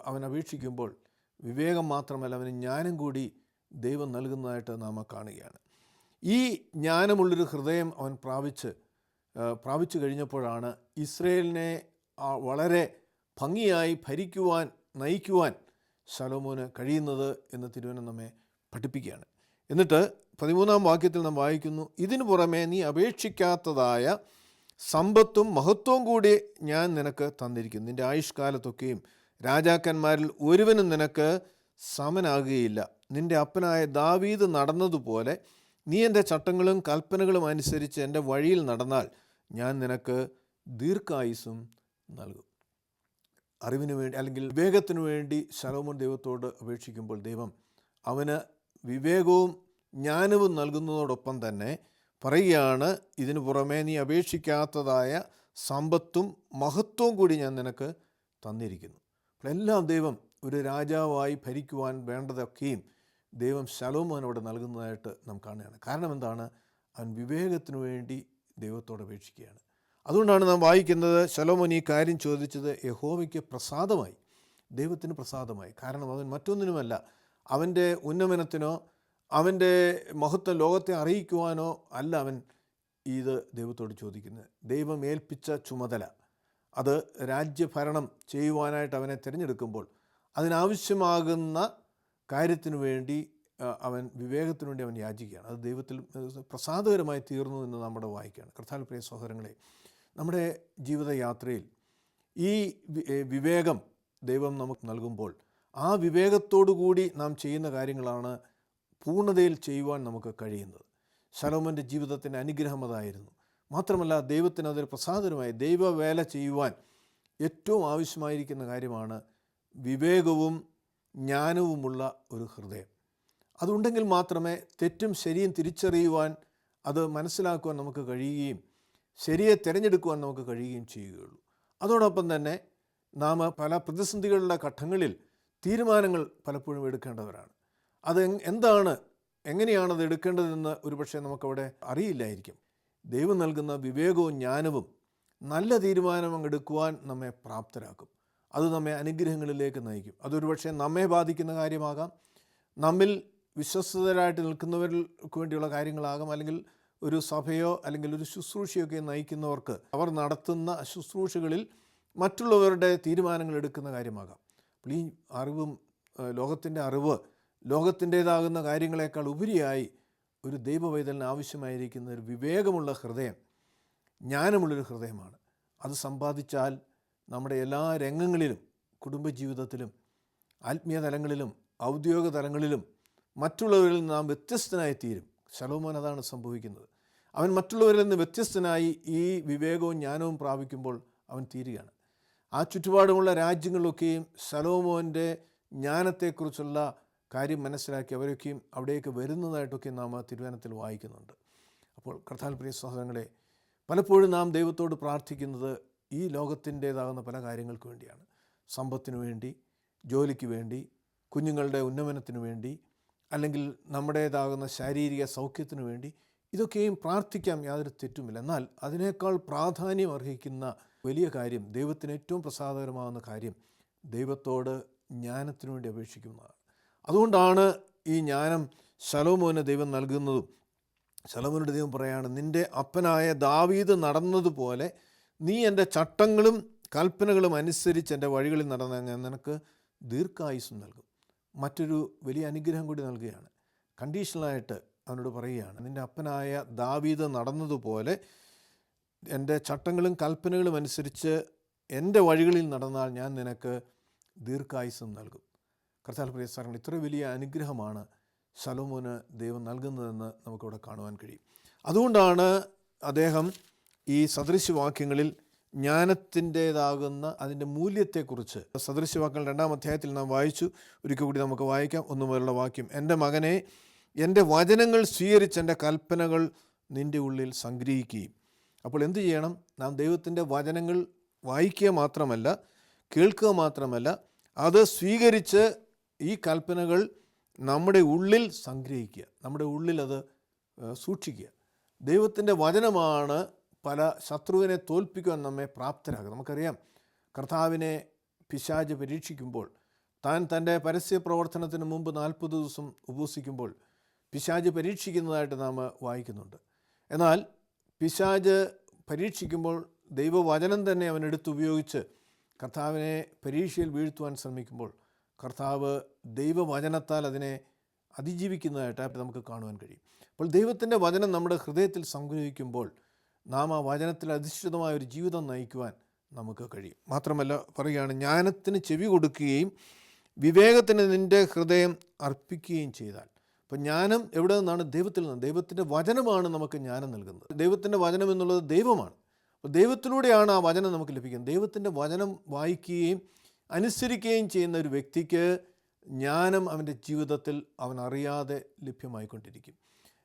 Speaker 1: അവൻ അപേക്ഷിക്കുമ്പോൾ വിവേകം മാത്രമല്ല, അവന് ജ്ഞാനം കൂടി ദൈവം നൽകുന്നതായിട്ട് നാം കാണുകയാണ്. ഈ ജ്ഞാനമുള്ളൊരു ഹൃദയം അവൻ പ്രാപിച്ചു കഴിഞ്ഞപ്പോഴാണ് ഇസ്രയേലിനെ വളരെ ഭംഗിയായി ഭരിക്കുവാൻ, നയിക്കുവാൻ ശലോമോന് കഴിയുന്നത് എന്ന് തിരുവചനം നമ്മെ പഠിപ്പിക്കുകയാണ്. എന്നിട്ട് 13 വാക്യത്തിൽ നാം വായിക്കുന്നു, ഇതിനു പുറമെ നീ അപേക്ഷിക്കാത്തതായ സമ്പത്തും മഹത്വവും കൂടി ഞാൻ നിനക്ക് തന്നിരിക്കുന്നു. നിൻ്റെ ആയുഷ്കാലത്തൊക്കെയും രാജാക്കന്മാരിൽ ഒരുവനും നിനക്ക് സമനാകുകയില്ല. നിൻ്റെ അപ്പനായ ദാവീദ് നടന്നതുപോലെ നീ എൻ്റെ ചട്ടങ്ങളും കൽപ്പനകളും അനുസരിച്ച് എൻ്റെ വഴിയിൽ നടന്നാൽ ഞാൻ നിനക്ക് ദീർഘായുസ്സും നൽകും. അറിവിന് വേണ്ടി, അല്ലെങ്കിൽ വിവേകത്തിനു വേണ്ടി ശലോമോൻ ദൈവത്തോട് അപേക്ഷിക്കുമ്പോൾ ദൈവം അവന് വിവേകവും ജ്ഞാനവും നൽകുന്നതോടൊപ്പം തന്നെ പറയുകയാണ്, ഇതിനു പുറമേ നീ അപേക്ഷിക്കാത്തതായ സമ്പത്തും മഹത്വവും കൂടി ഞാൻ നിനക്ക് തന്നിരിക്കുന്നു. അപ്പോൾ എല്ലാം ദൈവം ഒരു രാജാവായി ഭരിക്കുവാൻ വേണ്ടതൊക്കെയും ദൈവം ശലോമോനോട് നൽകുന്നതായിട്ട് നാം കാണുകയാണ്. കാരണം എന്താണ്? അവൻ വിവേകത്തിനു വേണ്ടി ദൈവത്തോട് അപേക്ഷിക്കുകയാണ്. അതുകൊണ്ടാണ് നാം വായിക്കുന്നത്, ശലോമോൻ ഈ കാര്യം ചോദിച്ചത് യഹോവയ്ക്ക് പ്രസാദമായി, ദൈവത്തിന് പ്രസാദമായി. കാരണം അവൻ മറ്റൊന്നിനുമല്ല, അവൻ്റെ ഉന്നമനത്തിനോ അവൻ്റെ മഹത്വം ലോകത്തെ അറിയിക്കുവാനോ അല്ല അവൻ ഇത് ദൈവത്തോട് ചോദിക്കുന്നത്. ദൈവം ഏൽപ്പിച്ച ചുമതല, അത് രാജ്യഭരണം ചെയ്യുവാനായിട്ട് അവനെ തിരഞ്ഞെടുക്കുമ്പോൾ അതിനാവശ്യമാകുന്ന കാര്യത്തിനു വേണ്ടി അവൻ വിവേകത്തിനു വേണ്ടി അവൻ യാചിക്കുകയാണ്. അത് ദൈവത്തിൽ പ്രസാദകരമായി തീർന്നു എന്ന് നമ്മുടെ വായിക്കുകയാണ്. കർത്താവിൽ പ്രിയ സഹോദരങ്ങളെ, നമ്മുടെ ജീവിതയാത്രയിൽ ഈ വിവേകം ദൈവം നമുക്ക് നൽകുമ്പോൾ ആ വിവേകത്തോടു കൂടി നാം ചെയ്യുന്ന കാര്യങ്ങളാണ് പൂർണ്ണതയിൽ ചെയ്യുവാൻ നമുക്ക് കഴിയുന്നത്. ശലോമോൻ്റെ ജീവിതത്തിൻ്റെ അനുഗ്രഹം അതായിരുന്നു. മാത്രമല്ല, ദൈവത്തിന് അതൊരു പ്രസാദകരമായി ദൈവവേല ചെയ്യുവാൻ ഏറ്റവും ആവശ്യമായിരിക്കുന്ന കാര്യമാണ് വിവേകവും ജ്ഞാനവുമുള്ള ഒരു ഹൃദയം. അതുണ്ടെങ്കിൽ മാത്രമേ തെറ്റും ശരിയും തിരിച്ചറിയുവാൻ, അത് മനസ്സിലാക്കുവാൻ നമുക്ക് കഴിയുകയും ശരിയെ തിരഞ്ഞെടുക്കുവാൻ നമുക്ക് കഴിയുകയും ചെയ്യുകയുള്ളൂ. അതോടൊപ്പം തന്നെ നാം പല പ്രതിസന്ധികളുടെ ഘട്ടങ്ങളിൽ തീരുമാനങ്ങൾ പലപ്പോഴും എടുക്കേണ്ടവരാണ്. അത് എങ്ങനെയാണത് എടുക്കേണ്ടതെന്ന് ഒരുപക്ഷെ നമുക്കവിടെ അറിയില്ലായിരിക്കും. ദൈവം നൽകുന്ന വിവേകവും ജ്ഞാനവും നല്ല തീരുമാനം എടുക്കുവാൻ നമ്മെ പ്രാപ്തരാക്കും. അത് നമ്മെ അനുഗ്രഹങ്ങളിലേക്ക് നയിക്കും. അതൊരുപക്ഷെ നമ്മെ ബാധിക്കുന്ന കാര്യമാകാം, നമ്മിൽ വിശ്വസ്തരായിട്ട് നിൽക്കുന്നവർക്ക് വേണ്ടിയുള്ള കാര്യങ്ങളാകാം, അല്ലെങ്കിൽ ഒരു സഭയോ അല്ലെങ്കിൽ ഒരു ശുശ്രൂഷയൊക്കെ നയിക്കുന്നവർക്ക് അവർ നടത്തുന്ന ശുശ്രൂഷകളിൽ മറ്റുള്ളവരുടെ തീരുമാനങ്ങൾ എടുക്കുന്ന കാര്യമാകാം. അപ്പോൾ ഈ അറിവും ലോകത്തിൻ്റെ അറിവ് ലോകത്തിൻ്റേതാകുന്ന കാര്യങ്ങളെക്കാൾ ഉപരിയായി ഒരു ദൈവവൈതലിന് ആവശ്യമായിരിക്കുന്ന ഒരു വിവേകമുള്ള ഹൃദയം, ജ്ഞാനമുള്ളൊരു ഹൃദയമാണ്. അത് സമ്പാദിച്ചാൽ നമ്മുടെ എല്ലാ രംഗങ്ങളിലും, കുടുംബജീവിതത്തിലും, ആത്മീയ തലങ്ങളിലും, ഔദ്യോഗിക തലങ്ങളിലും, മറ്റുള്ളവരിൽ നിന്ന് നാം വ്യത്യസ്തനായി തീരും. ശലോമോൻ അതാണ് സംഭവിക്കുന്നത്. അവൻ മറ്റുള്ളവരിൽ നിന്ന് വ്യത്യസ്തനായി ഈ വിവേകവും ജ്ഞാനവും പ്രാപിക്കുമ്പോൾ അവൻ തീരുകയാണ്. ആ ചുറ്റുപാടുമുള്ള രാജ്യങ്ങളിലൊക്കെയും ശലോമോൻ്റെ ജ്ഞാനത്തെക്കുറിച്ചുള്ള കാര്യം മനസ്സിലാക്കി അവരൊക്കെയും അവിടേക്ക് വരുന്നതായിട്ടൊക്കെ നാം ആ തിരുവചനത്തിൽ വായിക്കുന്നുണ്ട്. അപ്പോൾ കർത്താവിൽ പ്രിയ സഹോദരങ്ങളെ, പലപ്പോഴും നാം ദൈവത്തോട് പ്രാർത്ഥിക്കുന്നത് ഈ ലോകത്തിൻ്റേതാകുന്ന പല കാര്യങ്ങൾക്ക് വേണ്ടിയാണ്. സമ്പത്തിനു വേണ്ടി, ജോലിക്ക് വേണ്ടി, കുഞ്ഞുങ്ങളുടെ ഉന്നമനത്തിനു വേണ്ടി, അല്ലെങ്കിൽ നമ്മുടേതാകുന്ന ശാരീരിക സൗഖ്യത്തിനു വേണ്ടി. ഇതൊക്കെയും പ്രാർത്ഥിക്കാം, യാതൊരു തെറ്റുമില്ല. എന്നാൽ അതിനേക്കാൾ പ്രാധാന്യം അർഹിക്കുന്ന വലിയ കാര്യം, ദൈവത്തിന് ഏറ്റവും പ്രസാദകരമാകുന്ന കാര്യം, ദൈവത്തോട് ജ്ഞാനത്തിനു വേണ്ടി അപേക്ഷിക്കുന്നതാണ്. അതുകൊണ്ടാണ് ഈ ജ്ഞാനം ശലോമോന് ദൈവം നൽകുന്നതും. ശലോമോനോട് ദൈവം പറയാണ്, നിൻ്റെ അപ്പനായ ദാവീദ് നടന്നതുപോലെ നീ എൻ്റെ ചട്ടങ്ങളും കൽപ്പനകളും അനുസരിച്ച് എൻ്റെ വഴികളിൽ നടന്നാൽ ഞാൻ നിനക്ക് ദീർഘായുസ്സും നൽകും. മറ്റൊരു വലിയ അനുഗ്രഹം കൂടി നൽകുകയാണ്. കണ്ടീഷണലായിട്ട് അവനോട് പറയുകയാണ്, നിൻ്റെ അപ്പനായ ദാവീദ് നടന്നതുപോലെ എൻ്റെ ചട്ടങ്ങളും കൽപ്പനകളും അനുസരിച്ച് എൻ്റെ വഴികളിൽ നടന്നാൽ ഞാൻ നിനക്ക് ദീർഘായുസ്സും നൽകും. കർത്താവിൽ പ്രിയ സഹോദരങ്ങളെ, ഇത്ര വലിയ അനുഗ്രഹമാണ് ശലോമോന് ദൈവം നൽകുന്നതെന്ന് നമുക്കിവിടെ കാണുവാൻ കഴിയും. അതുകൊണ്ടാണ് അദ്ദേഹം ഈ സദൃശവാക്യങ്ങളിൽ ജ്ഞാനത്തിൻ്റേതാകുന്ന അതിൻ്റെ മൂല്യത്തെക്കുറിച്ച്, സദൃശവാക്യങ്ങൾ 2-ാം അധ്യായത്തിൽ നാം വായിച്ചു. ഒരിക്കൽ കൂടി നമുക്ക് വായിക്കാം. 1 മുതലുള്ള വാക്യം. എൻ്റെ മകനെ, എൻ്റെ വചനങ്ങൾ സ്വീകരിച്ച് എൻ്റെ കൽപ്പനകൾ നിൻ്റെ ഉള്ളിൽ സംഗ്രഹിക്കുകയും. അപ്പോൾ എന്തു ചെയ്യണം? നാം ദൈവത്തിൻ്റെ വചനങ്ങൾ വായിക്കുക മാത്രമല്ല, കേൾക്കുക മാത്രമല്ല, അത് സ്വീകരിച്ച് ഈ കൽപ്പനകൾ നമ്മുടെ ഉള്ളിൽ സംഗ്രഹിക്കുക, നമ്മുടെ ഉള്ളിൽ അത് സൂക്ഷിക്കുക. ദൈവത്തിൻ്റെ വചനമാണ് പല ശത്രുവിനെ തോൽപ്പിക്കുവാൻ നമ്മെ പ്രാപ്തരാകുക. നമുക്കറിയാം, കർത്താവിനെ പിശാച് പരീക്ഷിക്കുമ്പോൾ, താൻ തൻ്റെ പരസ്യ പ്രവർത്തനത്തിന് മുമ്പ് 40 ദിവസം ഉപവസിക്കുമ്പോൾ പിശാച് പരീക്ഷിക്കുന്നതായിട്ട് നാം വായിക്കുന്നുണ്ട്. എന്നാൽ പിശാച് പരീക്ഷിക്കുമ്പോൾ ദൈവവചനം തന്നെ അവൻ എടുത്തുപയോഗിച്ച് കർത്താവിനെ പരീക്ഷയിൽ വീഴ്ത്തുവാൻ ശ്രമിക്കുമ്പോൾ കർത്താവ് ദൈവവചനത്താൽ അതിനെ അതിജീവിക്കുന്നതായിട്ട് നമുക്ക് കാണുവാൻ കഴിയും. അപ്പോൾ ദൈവത്തിൻ്റെ വചനം നമ്മുടെ ഹൃദയത്തിൽ സംഗ്രഹിക്കുമ്പോൾ നാം ആ വചനത്തിൽ അധിഷ്ഠിതമായ ഒരു ജീവിതം നയിക്കുവാൻ നമുക്ക് കഴിയും. മാത്രമല്ല പറയുകയാണ്, ജ്ഞാനത്തിന് ചെവി കൊടുക്കുകയും വിവേകത്തിന് നിൻ്റെ ഹൃദയം അർപ്പിക്കുകയും ചെയ്താൽ. അപ്പോൾ ജ്ഞാനം എവിടെ നിന്നാണ്? ദൈവത്തിൽ നിന്ന്. ദൈവത്തിൻ്റെ വചനമാണ് നമുക്ക് ജ്ഞാനം നൽകുന്നത്. ദൈവത്തിൻ്റെ വചനം എന്നുള്ളത് ദൈവമാണ്. അപ്പോൾ ദൈവത്തിലൂടെയാണ് ആ വചനം നമുക്ക് ലഭിക്കുന്നത്. ദൈവത്തിൻ്റെ വചനം വായിക്കുകയും അനുസരിക്കുകയും ചെയ്യുന്ന ഒരു വ്യക്തിക്ക് ജ്ഞാനം അവൻ്റെ ജീവിതത്തിൽ അവൻ അറിയാതെ ലഭ്യമായിക്കൊണ്ടിരിക്കും.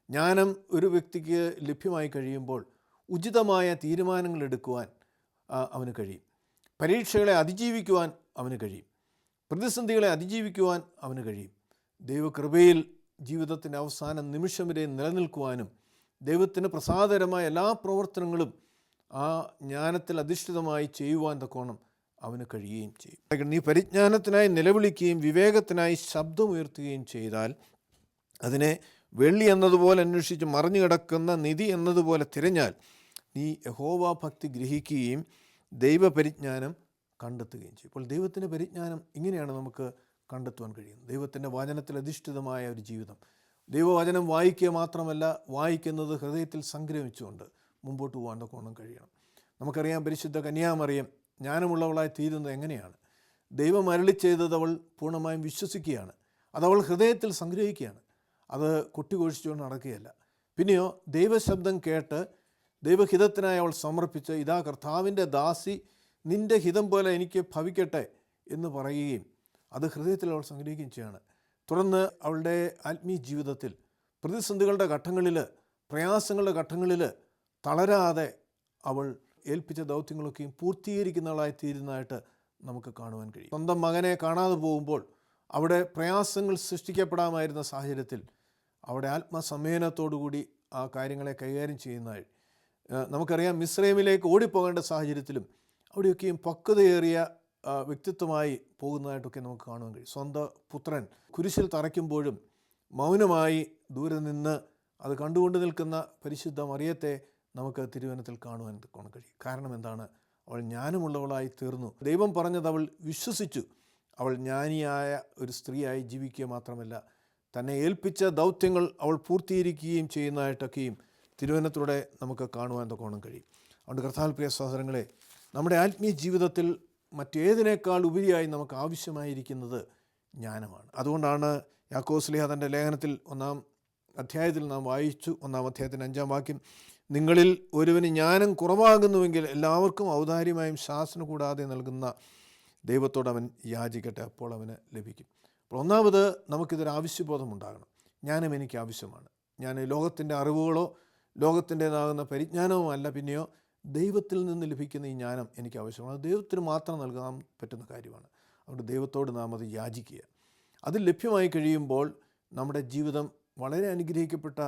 Speaker 1: ജ്ഞാനം ഒരു വ്യക്തിക്ക് ലഭ്യമായി കഴിയുമ്പോൾ ഉചിതമായ തീരുമാനങ്ങൾ എടുക്കുവാൻ അവന് കഴിയും. പരീക്ഷകളെ അതിജീവിക്കുവാൻ അവന് കഴിയും. പ്രതിസന്ധികളെ അതിജീവിക്കുവാൻ അവന് കഴിയും. ദൈവകൃപയിൽ ജീവിതത്തിൻ്റെ അവസാന നിമിഷം വരെ നിലനിൽക്കുവാനും ദൈവത്തിന് പ്രസാദകരമായ എല്ലാ പ്രവർത്തനങ്ങളും ആ ജ്ഞാനത്തിൽ അധിഷ്ഠിതമായി ചെയ്യുവാൻ തക്കോണം അവന് കഴിയുകയും ചെയ്യും. നീ പരിജ്ഞാനത്തിനായി നിലവിളിക്കുകയും വിവേകത്തിനായി ശബ്ദമുയർത്തുകയും ചെയ്താൽ, അതിനെ വെള്ളി എന്നതുപോലെ അന്വേഷിച്ച് മറിഞ്ഞു കിടക്കുന്ന നിധി എന്നതുപോലെ തിരഞ്ഞാൽ, നീ യഹോവ ഭക്തി ഗ്രഹിക്കുകയും ദൈവപരിജ്ഞാനം കണ്ടെത്തുകയും ചെയ്യും. അപ്പോൾ ദൈവത്തിൻ്റെ പരിജ്ഞാനം ഇങ്ങനെയാണ് നമുക്ക് കണ്ടെത്തുവാൻ കഴിയുന്നത്. ദൈവത്തിൻ്റെ വചനത്തിൽ അധിഷ്ഠിതമായ ഒരു ജീവിതം. ദൈവവചനം വായിക്കുക മാത്രമല്ല, വായിക്കുന്നത് ഹൃദയത്തിൽ സംഗ്രഹിച്ചുകൊണ്ട് മുമ്പോട്ട് പോകാൻ തക്കോണം കഴിയണം. നമുക്കറിയാം, പരിശുദ്ധ കന്യാമറിയം ജ്ഞാനമുള്ളവളായി തീരുന്നത് എങ്ങനെയാണ്? ദൈവം അരുളി ചെയ്തത് അവൾ പൂർണ്ണമായും വിശ്വസിക്കുകയാണ്. അതവൾ ഹൃദയത്തിൽ സംഗ്രഹിക്കുകയാണ്. അത് കൊട്ടിഘോഷിച്ചുകൊണ്ട് നടക്കുകയല്ല. പിന്നെയോ ദൈവശബ്ദം കേട്ട് ദൈവഹിതത്തിനായി അവൾ സമർപ്പിച്ച്, ഇതാ കർത്താവിൻ്റെ ദാസി, നിൻ്റെ ഹിതം പോലെ എനിക്ക് ഭവിക്കട്ടെ എന്ന് പറയുകയും അത് ഹൃദയത്തിൽ അവൾ സംഗ്രഹിക്കുകയും ചെയ്യുകയാണ്. തുടർന്ന് അവളുടെ ആത്മീയ ജീവിതത്തിൽ പ്രതിസന്ധികളുടെ ഘട്ടങ്ങളിൽ, പ്രയാസങ്ങളുടെ ഘട്ടങ്ങളിൽ തളരാതെ അവൾ ഏൽപ്പിച്ച ദൗത്യങ്ങളൊക്കെയും പൂർത്തീകരിക്കുന്നവളായി തീരുന്നതായിട്ട് നമുക്ക് കാണുവാൻ കഴിയും. സ്വന്തം മകനെ കാണാതെ പോകുമ്പോൾ അവിടെ പ്രയാസങ്ങൾ സൃഷ്ടിക്കപ്പെടാമായിരുന്ന സാഹചര്യത്തിൽ അവിടെ ആത്മസംയമനത്തോടുകൂടി ആ കാര്യങ്ങളെ കൈകാര്യം ചെയ്യുന്നതായി നമുക്കറിയാം. മിസ്രൈമിലേക്ക് ഓടിപ്പോകേണ്ട സാഹചര്യത്തിലും അവിടെയൊക്കെയും പക്വതയേറിയ വ്യക്തിത്വമായി പോകുന്നതായിട്ടൊക്കെ നമുക്ക് കാണുവാൻ കഴിയും. സ്വന്തം പുത്രൻ കുരിശിൽ തറയ്ക്കുമ്പോഴും മൗനമായി ദൂരെ നിന്ന് അത് കണ്ടുകൊണ്ട് നിൽക്കുന്ന പരിശുദ്ധ മറിയത്തെ നമുക്ക് തിരുവചനത്തിൽ കാണുവാൻ കഴിയും. കാരണം എന്താണ്? അവൾ ജ്ഞാനമുള്ളവളായി തീർന്നു. ദൈവം പറഞ്ഞത് അവൾ വിശ്വസിച്ചു. അവൾ ജ്ഞാനിയായ ഒരു സ്ത്രീയായി ജീവിക്കുക മാത്രമല്ല, തന്നെ ഏൽപ്പിച്ച ദൗത്യങ്ങൾ അവൾ പൂർത്തീകരിക്കുകയും ചെയ്യുന്നതായിട്ടൊക്കെയും തിരുവചനത്തിലൂടെ നമുക്ക് കാണുവാൻ തക്കോണം കഴിയും. അതുകൊണ്ട് കർത്താവിൽ പ്രിയ സഹോദരങ്ങളെ, നമ്മുടെ ആത്മീയ ജീവിതത്തിൽ മറ്റേതിനേക്കാൾ ഉപരിയായി നമുക്ക് ആവശ്യമായിരിക്കുന്നത് ജ്ഞാനമാണ്. അതുകൊണ്ടാണ് യാക്കോബ് തൻ്റെ ലേഖനത്തിൽ 1-ാം അധ്യായത്തിൽ നാം വായിച്ചു, 1-ാം അധ്യായത്തിൻ്റെ 5-ാം വാക്യം, നിങ്ങളിൽ ഒരുവന് ജ്ഞാനം കുറവാകുന്നുവെങ്കിൽ എല്ലാവർക്കും ഔദാര്യമായും ശാസന കൂടാതെ നൽകുന്ന ദൈവത്തോട് അവൻ യാചിക്കട്ടെ, അപ്പോൾ അവന് ലഭിക്കും. അപ്പോൾ ഒന്നാമത് നമുക്കിതൊരു ആവശ്യബോധം ഉണ്ടാകണം. ജ്ഞാനം എനിക്ക് ആവശ്യമാണ്. ഞാൻ ലോകത്തിൻ്റെ അറിവുകളോ ലോകത്തിൻ്റേതാകുന്ന പരിജ്ഞാനവും അല്ല, പിന്നെയോ ദൈവത്തിൽ നിന്ന് ലഭിക്കുന്ന ഈ ജ്ഞാനം എനിക്ക് ആവശ്യമാണ്. അത് ദൈവത്തിന് മാത്രം നൽകാൻ പറ്റുന്ന കാര്യമാണ്. അതുകൊണ്ട് ദൈവത്തോട് നാം അത് യാചിക്കുക. അത് ലഭ്യമായി കഴിയുമ്പോൾ നമ്മുടെ ജീവിതം വളരെ അനുഗ്രഹിക്കപ്പെട്ട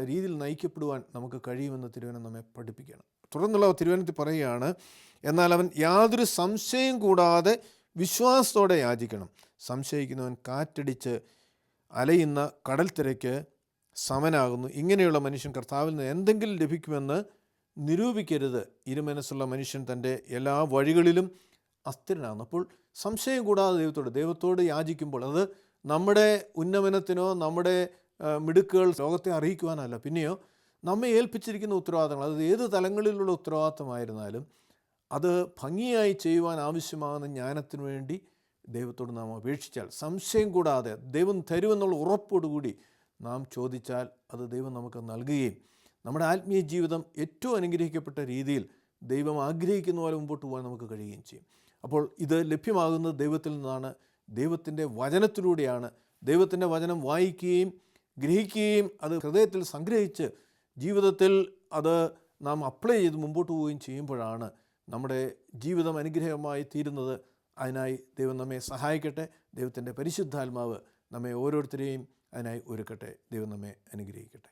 Speaker 1: രീതിയിൽ നയിക്കപ്പെടുവാൻ നമുക്ക് കഴിയുമെന്ന് തിരുവചനം നമ്മെ പഠിപ്പിക്കുകയാണ്. തുടർന്നുള്ള തിരുവചനത്തിൽ പറയുകയാണ്, എന്നാൽ അവൻ യാതൊരു സംശയം കൂടാതെ വിശ്വാസത്തോടെ യാചിക്കണം. സംശയിക്കുന്നവൻ കാറ്റടിച്ച് അലയുന്ന കടൽ തിരയ്ക്ക് സമനാകുന്നു. ഇങ്ങനെയുള്ള മനുഷ്യൻ കർത്താവിൽ നിന്ന് എന്തെങ്കിലും ലഭിക്കുമെന്ന് നിരൂപിക്കരുത്. ഇരുമനസ്സുള്ള മനുഷ്യൻ തൻ്റെ എല്ലാ വഴികളിലും അസ്ഥിരനാകുന്നു. അപ്പോൾ സംശയം കൂടാതെ ദൈവത്തോട് യാചിക്കുമ്പോൾ അത് നമ്മുടെ ഉന്നമനത്തിനോ നമ്മുടെ മിടുക്കുകൾ ലോകത്തെ അറിയിക്കുവാനല്ല, പിന്നെയോ നമ്മെ ഏൽപ്പിച്ചിരിക്കുന്ന ഉത്തരവാദിത്തങ്ങൾ, അത് ഏത് തലങ്ങളിലുള്ള ഉത്തരവാദിത്തമായിരുന്നാലും അത് ഭംഗിയായി ചെയ്യുവാൻ ആവശ്യമാകുന്ന ജ്ഞാനത്തിനു വേണ്ടി ദൈവത്തോട് നാം അപേക്ഷിച്ചാൽ, സംശയം കൂടാതെ ദൈവം തരുമെന്നുള്ള ഉറപ്പോടുകൂടി നാം ചോദിച്ചാൽ അത് ദൈവം നമുക്ക് നൽകുകയും നമ്മുടെ ആത്മീയ ജീവിതം ഏറ്റവും അനുഗ്രഹിക്കപ്പെട്ട രീതിയിൽ ദൈവം ആഗ്രഹിക്കുന്ന പോലെ മുമ്പോട്ട് പോകാൻ നമുക്ക് കഴിയുകയും ചെയ്യും. അപ്പോൾ ഇത് ലഭ്യമാകുന്നത് ദൈവത്തിൽ നിന്നാണ്, ദൈവത്തിൻ്റെ വചനത്തിലൂടെയാണ്. ദൈവത്തിൻ്റെ വചനം വായിക്കുകയും ഗ്രഹിക്കുകയും അത് ഹൃദയത്തിൽ സംഗ്രഹിച്ച് ജീവിതത്തിൽ അത് നാം അപ്ലൈ ചെയ്ത് മുമ്പോട്ട് പോവുകയും ചെയ്യുമ്പോഴാണ് നമ്മുടെ ജീവിതം അനുഗ്രഹമായി തീരുന്നത്. അതിനായി ദൈവം നമ്മെ സഹായിക്കട്ടെ. ദൈവത്തിൻ്റെ പരിശുദ്ധാത്മാവ് നമ്മെ ഓരോരുത്തരെയും അതിനായി ഒരുക്കട്ടെ. ദൈവം നമ്മെ അനുഗ്രഹിക്കട്ടെ.